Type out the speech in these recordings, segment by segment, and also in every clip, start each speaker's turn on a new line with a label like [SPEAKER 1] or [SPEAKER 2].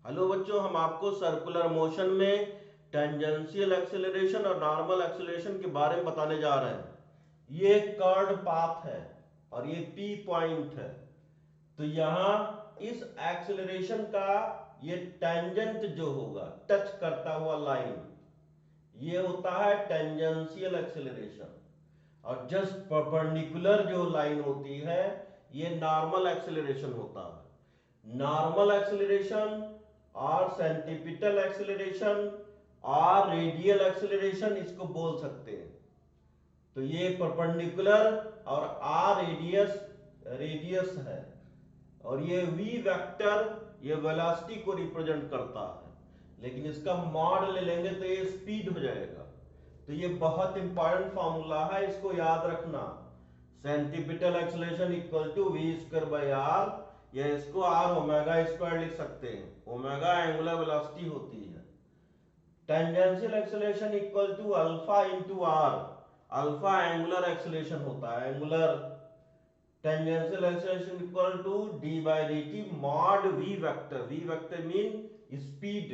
[SPEAKER 1] Hello बच्चों, हम आपको सर्कुलर मोशन में टेंजेंशियल एक्सेलरेशन और नॉर्मल एक्सेलरेशन के बारे में बताने जा रहे हैं। ये कर्व्ड पाथ है और ये पी पॉइंट है। तो यहां इस एक्सेलरेशन का ये टेंजेंट जो होगा, टच करता हुआ लाइन, ये होता है टेंजेंशियल एक्सेलरेशन। और जस्ट परपेंडिकुलर जो लाइन होती है, ये नॉर्मल एक्सेलरेशन होता है। नॉर्मल एक्सेलरेशन और सेंटीपिटल एक्सेलरेशन और रेडियल एक्सेलरेशन इसको बोल सकते हैं। तो ये परपेंडिकुलर और आर रेडियस रेडियस है, और ये वी वेक्टर ये वेलोसिटी को रिप्रेजेंट करता है। लेकिन इसका मॉड ले लेंगे तो ये स्पीड हो जाएगा। तो ये बहुत इंपॉर्टेंट फॉर्मूला है, इसको याद रखना। Centripetal acceleration equal to v square by r, या इसको आर ओमेगा स्क्वायर लिख सकते हैं। ओमेगा एंगुलर वेलोसिटी होती है। Tangential acceleration equal to alpha into R, alpha angular acceleration होता है। Angular tangential acceleration equal to D by D T mod V vector, V vector mean speed.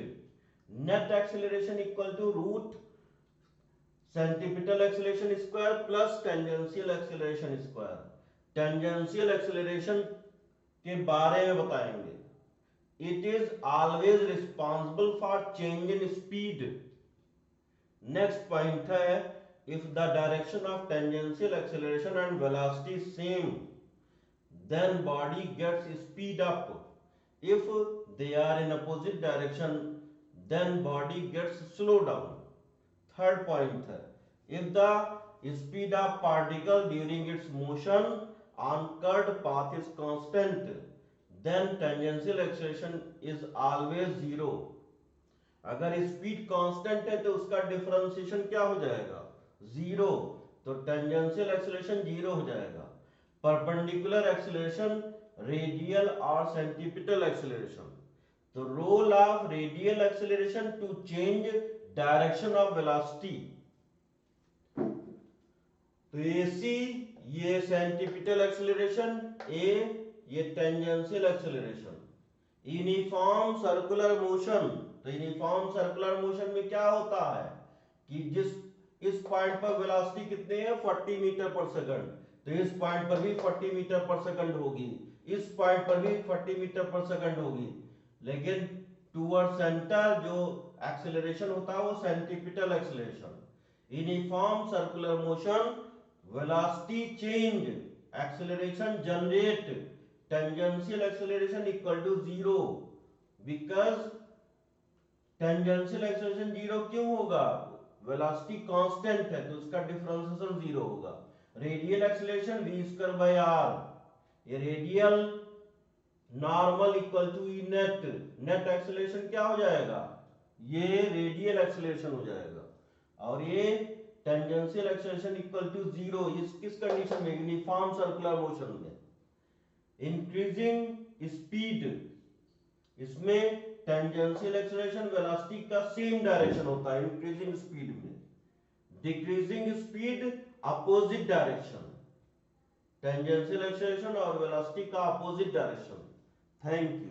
[SPEAKER 1] Net acceleration equal to root centripetal acceleration square plus tangential acceleration square. Tangential acceleration के बारे में बताएंगे। It is always responsible for change in speed. Next point है, if the direction of tangential acceleration and velocity same, then body gets speed up. If they are in opposite direction, then body gets slow down. Third point है, if the speed of particle during its motion on curved path is constant, then tangential acceleration is always zero. अगर speed constant है तो उसका differentiation क्या हो जाएगा? Zero. तो tangential acceleration zero हो जाएगा। परपेंडिकुलर एक्सेलरेशन, रेडियल और सेंटीपिटल एक्सेलरेशन। तो role of radial acceleration to change direction of velocity. तो एसी ये सेंटीपिटल एक्सेलरेशन, ए ये tangential acceleration. Uniform circular motion, तो यूनिफॉर्म सर्कुलर मोशन में क्या होता है कि इस पॉइंट पर वेलोसिटी कितने है 40 मीटर पर सेकंड, तो इस पॉइंट पर भी 40 मीटर पर सेकंड होगी, इस पॉइंट पर भी 40 मीटर पर सेकंड होगी। लेकिन टूवर्ड सेंटर जो एक्सेलरेशन होता है वो centripetal acceleration. Uniform circular motion, velocity change, acceleration generate, tangential acceleration equal to zero. Because tangential acceleration zero क्यों होगा? वेलोसिटी कांस्टेंट है तो उसका डिफरेंशिएशन जीरो होगा। Radial acceleration v square by r, ये radial normal equal to e net, net acceleration क्या हो जाएगा? ये रेडियल एक्सेलरेशन हो जाएगा। और ये tangential acceleration equal to zero, इस किस कंडीशन में? यूनिफॉर्म सर्कुलर मोशन में। इंक्रीजिंग स्पीड, इसमें टेंजेंशियल एक्सेलरेशन वेलोसिटी का सेम डायरेक्शन होता है इंक्रीजिंग स्पीड में। Decreasing speed opposite direction, tangential acceleration और वेलोसिटी का अपोजिट डायरेक्शन। Thank you.